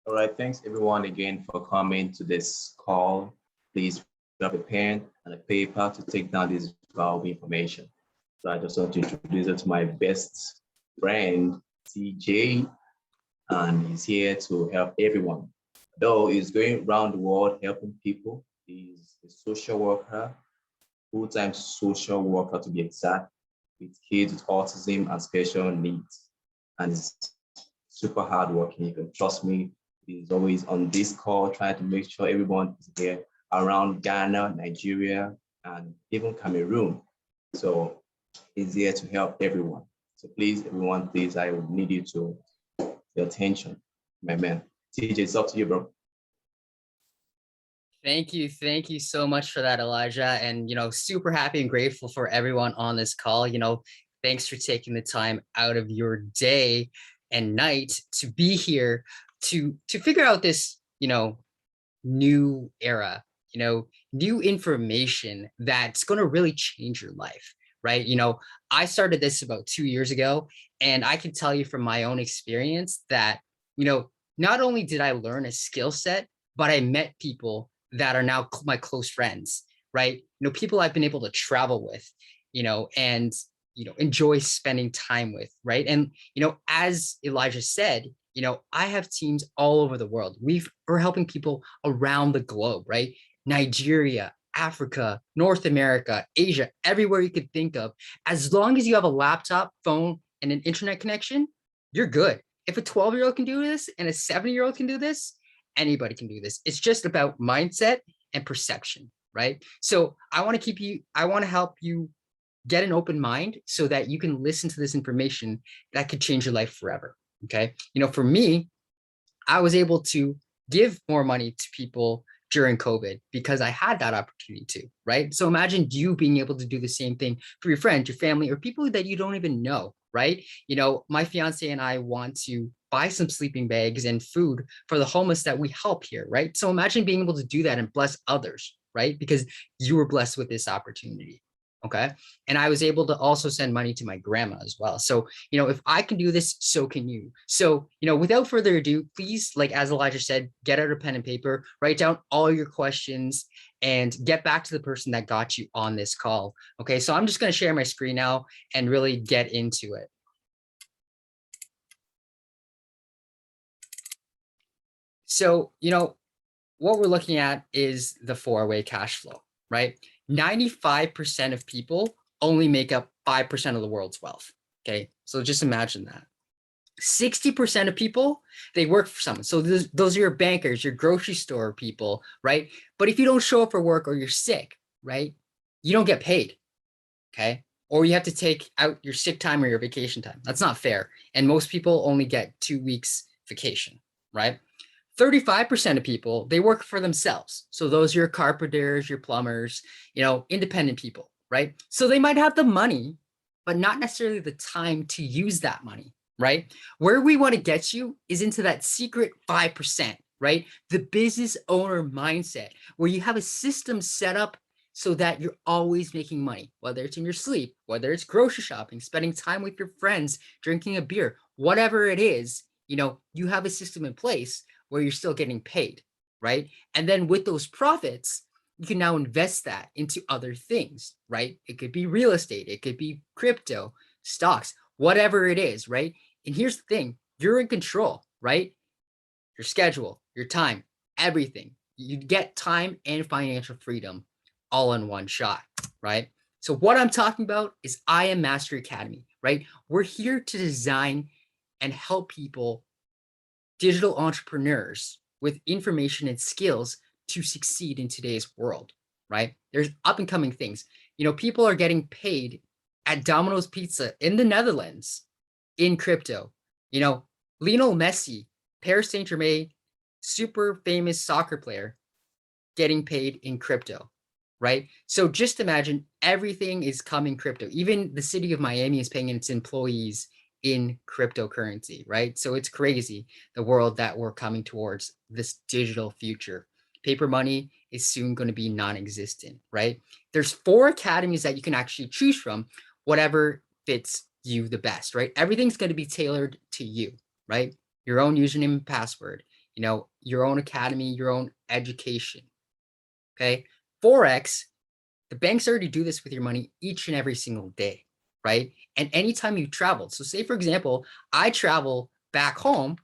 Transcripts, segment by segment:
All right, thanks everyone again for coming to this call. Please grab a pen and a paper to take down this valuable information. So I just want to introduce you to my best friend, TJ, and he's here to help everyone. Though he's going around the world helping people, he's a social worker, full-time social worker to be exact, with kids with autism and special needs. And he's super hardworking. You can trust me. He's always on this call trying to make sure everyone is here around Ghana, Nigeria, and even Cameroon. So he's here to help everyone. So please, everyone, please, I would need you to your attention, my man. TJ, it's up to you, bro. Thank you. Thank you so much for that, Elijah. And, super happy and grateful for everyone on this call. Thanks for taking the time out of your day and night to be here to figure out this, new era, new information that's going to really change your life, right? I started this about 2 years ago, and I can tell you from my own experience that, not only did I learn a skill set, but I met people that are now my close friends, right? People I've been able to travel with, and, enjoy spending time with, right? And, as Elijah said, I have teams all over the world. We're helping people around the globe, right? Nigeria, Africa, North America, Asia, everywhere you could think of. As long as you have a laptop, phone, and an internet connection, you're good. If a 12-year-old can do this and a 7-year-old can do this, anybody can do this. It's just about mindset and perception, right? So I want to help you get an open mind so that you can listen to this information that could change your life forever. Okay. For me, I was able to give more money to people during COVID because I had that opportunity to, right? So imagine you being able to do the same thing for your friends, your family, or people that you don't even know, right? My fiance and I want to buy some sleeping bags and food for the homeless that we help here, right? So imagine being able to do that and bless others, right? Because you were blessed with this opportunity. Okay. And I was able to also send money to my grandma as well. So, if I can do this, so can you. So, without further ado, please, like as Elijah said, get out a pen and paper, write down all your questions and get back to the person that got you on this call. Okay. So I'm just going to share my screen now and really get into it. So, what we're looking at is the 4-way cash flow, right? 95% of people only make up 5% of the world's wealth. Okay. So just imagine that. 60% of people, they work for someone. So those are your bankers, your grocery store people, right? But if you don't show up for work or you're sick, right, you don't get paid. Okay. Or you have to take out your sick time or your vacation time. That's not fair. And most people only get 2 weeks vacation, right? 35% of people, they work for themselves. So those are your carpenters, your plumbers, independent people, right? So they might have the money, but not necessarily the time to use that money, right? Where we want to get you is into that secret 5%, right? The business owner mindset, where you have a system set up so that you're always making money, whether it's in your sleep, whether it's grocery shopping, spending time with your friends, drinking a beer, whatever it is, you have a system in place where you're still getting paid, right? And then with those profits, you can now invest that into other things, right? It could be real estate, it could be crypto, stocks, whatever it is, right? And here's the thing, you're in control, right? Your schedule, your time, everything. You get time and financial freedom all in one shot, right? So what I'm talking about is I Am Mastery Academy, right? We're here to design and help people, digital entrepreneurs, with information and skills to succeed in today's world, right? There's up and coming things. People are getting paid at Domino's Pizza in the Netherlands in crypto. Lionel Messi, Paris Saint-Germain, super famous soccer player, getting paid in crypto, right? So just imagine everything is coming crypto. Even the city of Miami is paying its employees in cryptocurrency, right? So it's crazy, the world that we're coming towards, this digital future. Paper money is soon going to be non-existent, right? There's 4 academies that you can actually choose from, whatever fits you the best, right? Everything's going to be tailored to you, right? Your own username and password, your own academy, your own education. Okay. Forex, the banks already do this with your money each and every single day, right? And anytime you travel, so say for example, I travel back home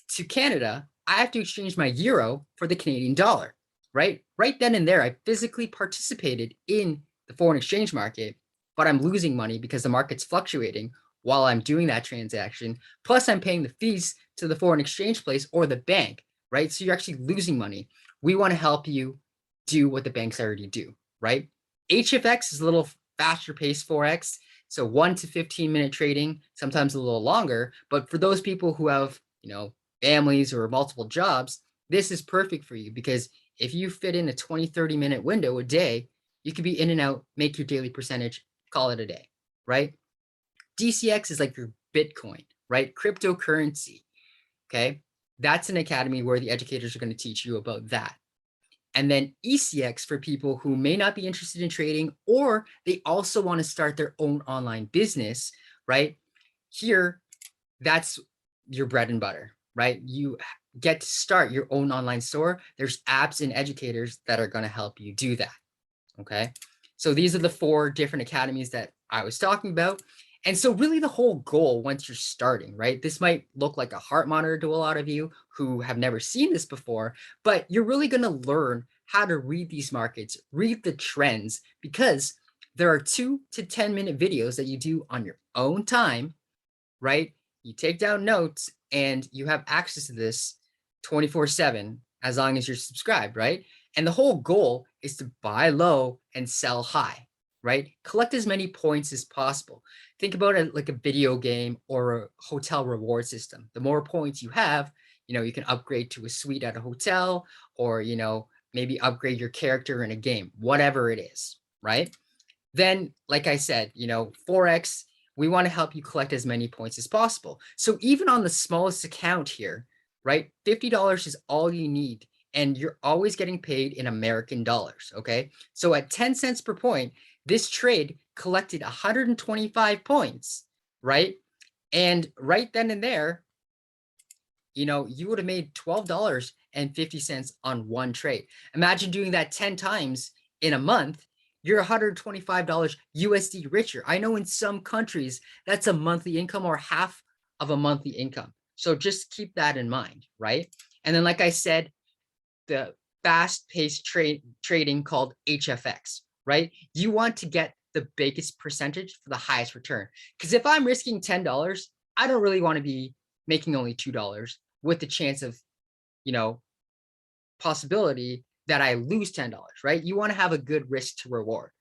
to Canada, I have to exchange my euro for the Canadian dollar, right? Right then and there, I physically participated in the foreign exchange market, but I'm losing money because the market's fluctuating while I'm doing that transaction. Plus, I'm paying the fees to the foreign exchange place or the bank, right? So you're actually losing money. We want to help you do what the banks already do, right? HFX is a little faster paced Forex. So 1 to 15-minute trading, sometimes a little longer. But for those people who have, families or multiple jobs, this is perfect for you because if you fit in a 20, 30-minute window a day, you could be in and out, make your daily percentage, call it a day, right? DCX is like your Bitcoin, right? Cryptocurrency, okay? That's an academy where the educators are going to teach you about that. And then ECX for people who may not be interested in trading or they also want to start their own online business, right? Here, that's your bread and butter, right? You get to start your own online store. There's apps and educators that are going to help you do that, okay? So these are the 4 different academies that I was talking about. And so really the whole goal once you're starting, right? This might look like a heart monitor to a lot of you who have never seen this before, but you're really going to learn how to read these markets, read the trends, because there are 2 to 10-minute videos that you do on your own time, right? You take down notes and you have access to this 24/7 as long as you're subscribed, right? And the whole goal is to buy low and sell high, right? Collect as many points as possible. Think about it like a video game or a hotel reward system. The more points you have, you can upgrade to a suite at a hotel or, maybe upgrade your character in a game, whatever it is, right? Then, like I said, Forex, we want to help you collect as many points as possible. So even on the smallest account here, right, $50 is all you need. And you're always getting paid in American dollars. Okay. So at 10 cents per point, this trade collected 125 points, right? And right then and there, you would have made $12.50 on one trade. Imagine doing that 10 times in a month. You're $125 USD richer. I know in some countries that's a monthly income or half of a monthly income. So just keep that in mind, right? And then, like I said, the fast-paced trading called HFX, right? You want to get the biggest percentage for the highest return. Because if I'm risking $10, I don't really want to be making only $2 with the chance of, possibility that I lose $10, right? You want to have a good risk to reward,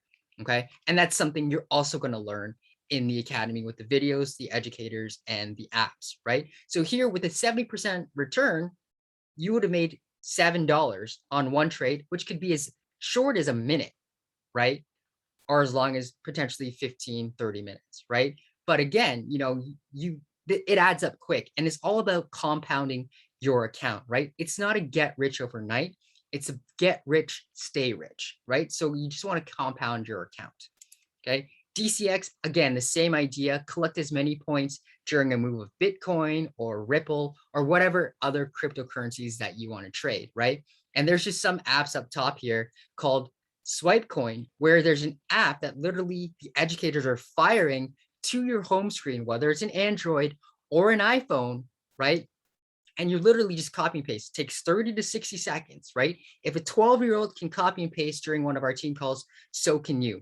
okay? And that's something you're also going to learn in the academy with the videos, the educators, and the apps, right? So here with a 70% return, you would have made $7 on one trade, which could be as short as a minute, right? Or as long as potentially 15, 30 minutes, right? But again, it adds up quick, and it's all about compounding your account, right? It's not a get rich overnight. It's a get rich, stay rich, right? So you just want to compound your account, okay? DCX, again, the same idea, collect as many points during a move of Bitcoin or Ripple or whatever other cryptocurrencies that you want to trade, right? And there's just some apps up top here called Swipecoin, where there's an app that literally the educators are firing to your home screen, whether it's an Android or an iPhone, right? And you're literally just copy and paste. It takes 30 to 60 seconds, right? If a 12-year-old can copy and paste during one of our team calls, so can you,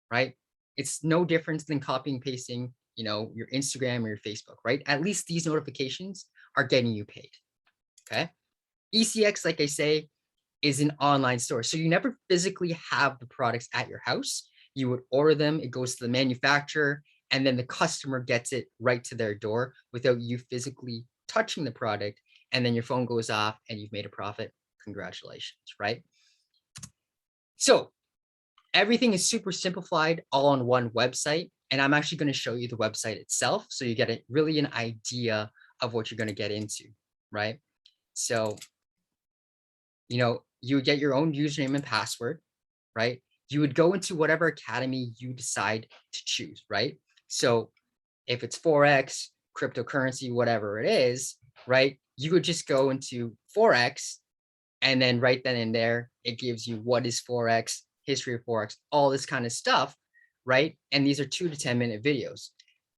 right? It's no different than copying and pasting, your Instagram or your Facebook, right? At least these notifications are getting you paid, okay? ECX, like I say, is an online store. So you never physically have the products at your house. You would order them, it goes to the manufacturer, and then the customer gets it right to their door without you physically touching the product. And then your phone goes off and you've made a profit. Congratulations, right? So everything is super simplified all on one website. And I'm actually going to show you the website itself so you get really an idea of what you're going to get into, right? So, you would get your own username and password, right? You would go into whatever academy you decide to choose, right? So if it's Forex, cryptocurrency, whatever it is, right? you would just go into Forex, and then right then and there, it gives you what is Forex, history of Forex, all this kind of stuff, right? And these are 2 to 10 minute videos.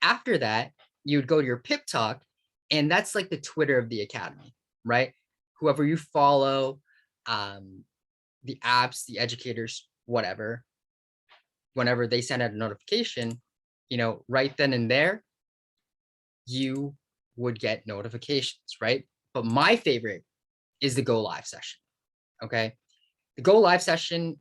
After that, you would go to your Pip Talk, and that's like the Twitter of the Academy, right? Whoever you follow, the apps, the educators, whatever, whenever they send out a notification, right then and there, you would get notifications, right? But my favorite is the go live session. Okay. The go live session,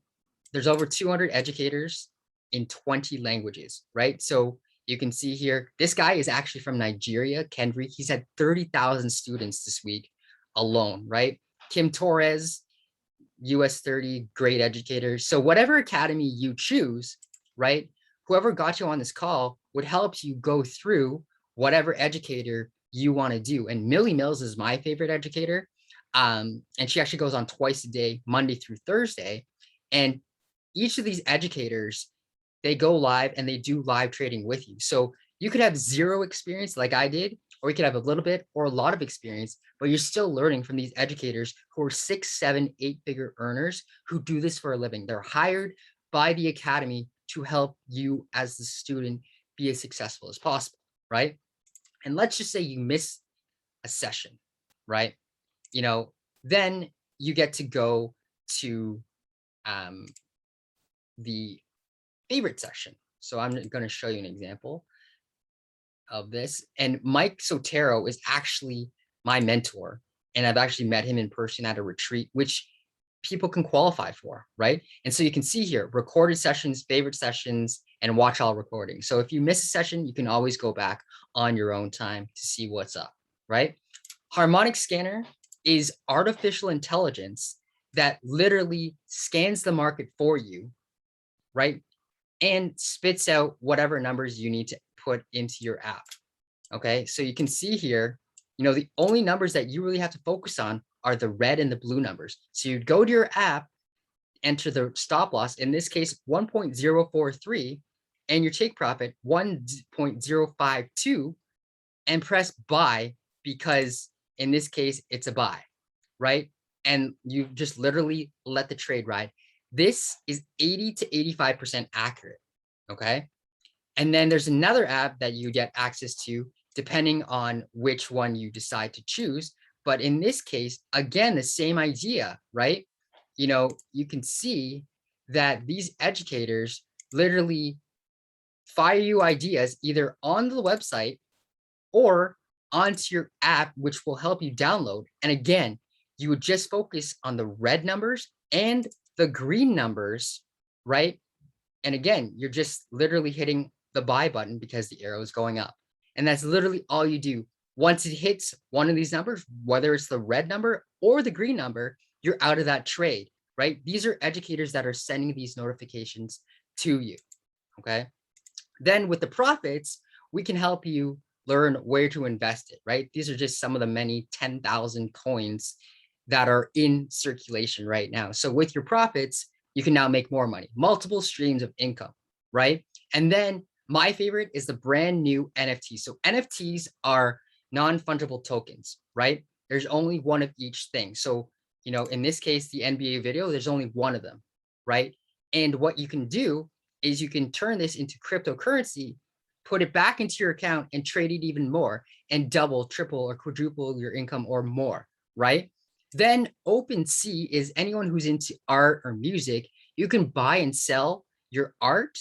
there's over 200 educators in 20 languages, right? So you can see here, this guy is actually from Nigeria, Kendrick. He's had 30,000 students this week alone, right? Kim Torres, US 30, great educator. So whatever academy you choose, right? Whoever got you on this call would help you go through whatever educator you want to do. And Millie Mills is my favorite educator. And she actually goes on twice a day, Monday through Thursday. And each of these educators, they go live and they do live trading with you. So you could have zero experience like I did, or you could have a little bit or a lot of experience, but you're still learning from these educators who are 6, 7, 8-figure earners who do this for a living. They're hired by the academy to help you as the student be as successful as possible, right? And let's just say you miss a session, right? Then you get to go to the favorite session. So I'm going to show you an example of this. And Mike Sotero is actually my mentor. And I've actually met him in person at a retreat, which people can qualify for, right? And so you can see here, recorded sessions, favorite sessions, and watch all recordings. So if you miss a session, you can always go back on your own time to see what's up, right? Harmonic Scanner is artificial intelligence that literally scans the market for you, right? And spits out whatever numbers you need to put into your app. Okay, so you can see here, the only numbers that you really have to focus on are the red and the blue numbers. So you'd go to your app, enter the stop loss, in this case, 1.043, and your take profit, 1.052, and press buy, because in this case, it's a buy, right? And you just literally let the trade ride. This is 80 to 85% accurate, okay? And then there's another app that you get access to depending on which one you decide to choose. But in this case, again, the same idea, right? You can see that these educators literally fire you ideas either on the website or onto your app, which will help you download. And again, you would just focus on the red numbers and the green numbers, right? And again, you're just literally hitting the buy button because the arrow is going up. And that's literally all you do. Once it hits one of these numbers, whether it's the red number or the green number, you're out of that trade, right? These are educators that are sending these notifications to you, okay? Then with the profits, we can help you learn where to invest it, right? These are just some of the many 10,000 coins that are in circulation right now. So with your profits, you can now make more money, multiple streams of income, right? And then my favorite is the brand new NFT. So NFTs are non-fungible tokens, right? There's only one of each thing. So, in this case, the NBA video, there's only one of them, right? And what you can do is you can turn this into cryptocurrency, put it back into your account and trade it even more and double, triple, or quadruple your income or more, right? Then OpenSea is anyone who's into art or music. You can buy and sell your art,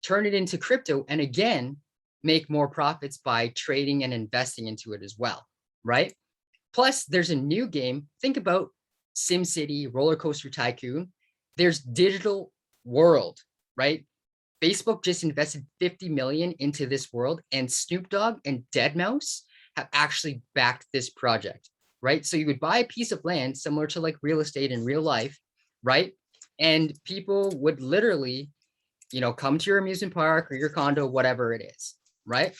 turn it into crypto, and again, make more profits by trading and investing into it as well, right? Plus, there's a new game. Think about SimCity, Roller Coaster Tycoon. There's Digital World, right? Facebook just invested 50 million into this world, and Snoop Dogg and Deadmau5 have actually backed this project, right? So you would buy a piece of land similar to like real estate in real life, right? And people would literally, come to your amusement park or your condo, whatever it is, right?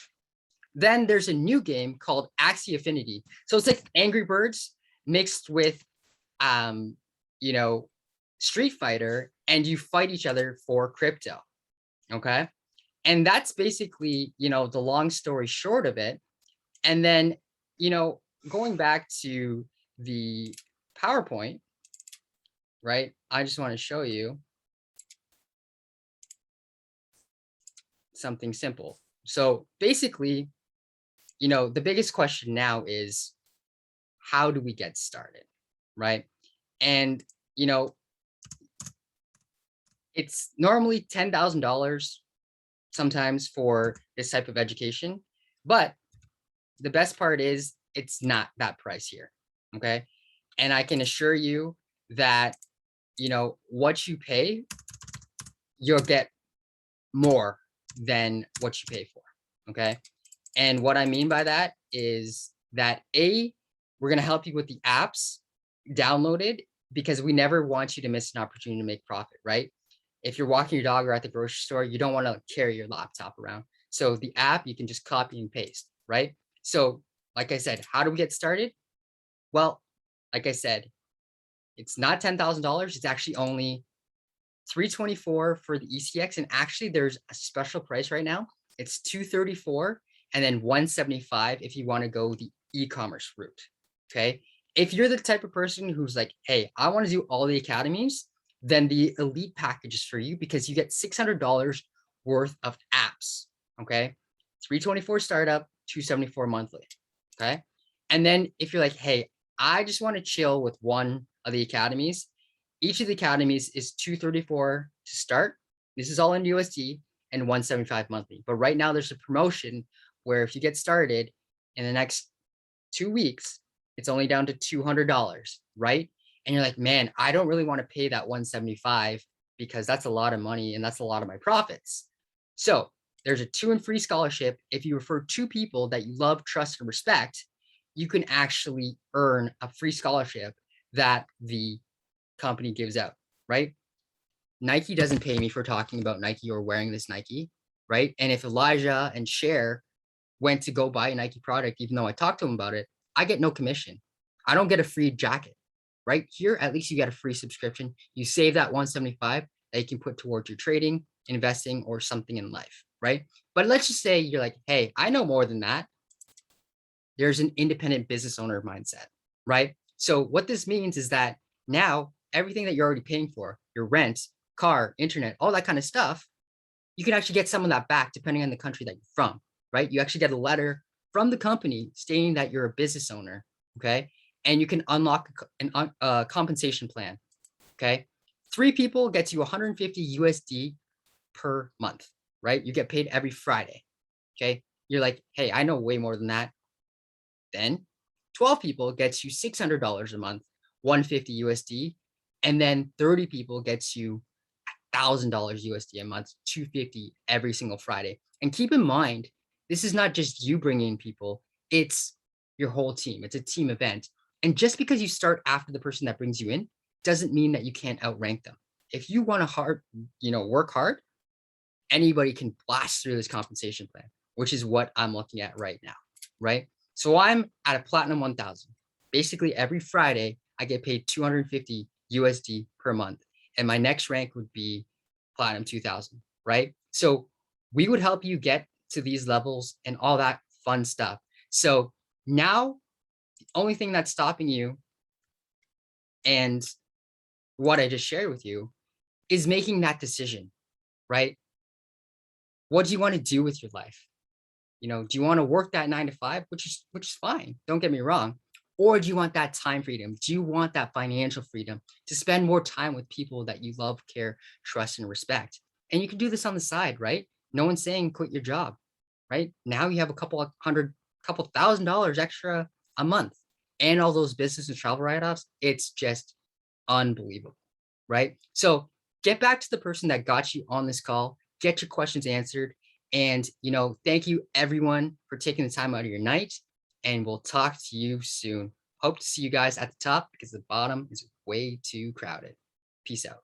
Then there's a new game called Axie Affinity. So it's like Angry Birds mixed with, Street Fighter, and you fight each other for crypto. Okay. And that's basically, the long story short of it. And then, going back to the PowerPoint, right? I just want to show you something simple. So basically, the biggest question now is, how do we get started, right? And, it's normally $10,000 sometimes for this type of education, but the best part is it's not that price here, okay? And I can assure you that, what you pay, you'll get more than what you pay for, okay? And what I mean by that is that we're going to help you with the apps downloaded, because we never want you to miss an opportunity to make profit, right? If you're walking your dog or at the grocery store, you don't want to carry your laptop around. So the app, you can just copy and paste, right? So like I said, how do we get started? Well, like I said, it's not $10,000. It's actually only $324 for the ECX. And actually there's a special price right now. It's $234 and then $175 if you want to go the e-commerce route. Okay. If you're the type of person who's like, hey, I want to do all the academies, then the elite package is for you, because you get $600 worth of apps. Okay. $324 startup, $274 monthly. Okay. And then if you're like, hey, I just want to chill with one of the academies, each of the academies is $234 to start. This is all in USD, and $175 monthly. But right now there's a promotion where if you get started in the next 2 weeks, it's only down to $200, right? And you're like, man, I don't really want to pay that $175 because that's a lot of money and that's a lot of my profits. So there's a 2 and free scholarship. If you refer 2 people that you love, trust, and respect, you can actually earn a free scholarship that the company gives out, right? Nike doesn't pay me for talking about Nike or wearing this Nike, right? And if Elijah and Cher went to go buy a Nike product, even though I talked to them about it, I get no commission. I don't get a free jacket, right? Here, at least you get a free subscription. You save that $175 that you can put towards your trading, investing, or something in life, right? But let's just say you're like, hey, I know more than that. There's an independent business owner mindset, right? So what this means is that now everything that you're already paying for, your rent, car, internet, all that kind of stuff, you can actually get some of that back depending on the country that you're from, right? You actually get a letter from the company stating that you're a business owner, okay? And you can unlock a compensation plan, okay? 3 people gets you 150 USD per month, right? You get paid every Friday, okay? You're like, hey, I know way more than that. Then 12 people gets you $600 a month, 150 USD, and then 30 people gets you $1,000 USD a month, 250 every single Friday. And keep in mind, this is not just you bringing people, it's your whole team. It's a team event. And just because you start after the person that brings you in doesn't mean that you can't outrank them. If you want to work hard, anybody can blast through this compensation plan, which is what I'm looking at right now, right? So I'm at a platinum 1000. Basically every Friday I get paid 250 USD per month. And my next rank would be platinum 2000, right? So we would help you get to these levels and all that fun stuff. So now the only thing that's stopping you and what I just shared with you is making that decision, right? What do you want to do with your life? Do you want to work that 9 to 5, which is fine. Don't get me wrong. Or do you want that time freedom? Do you want that financial freedom to spend more time with people that you love, care, trust, and respect? And you can do this on the side, right? No one's saying quit your job, right? Now you have a couple $1,000 extra a month and all those business and travel write-offs. It's just unbelievable, right? So get back to the person that got you on this call, get your questions answered. And, thank you everyone for taking the time out of your night, and we'll talk to you soon. Hope to see you guys at the top because the bottom is way too crowded. Peace out.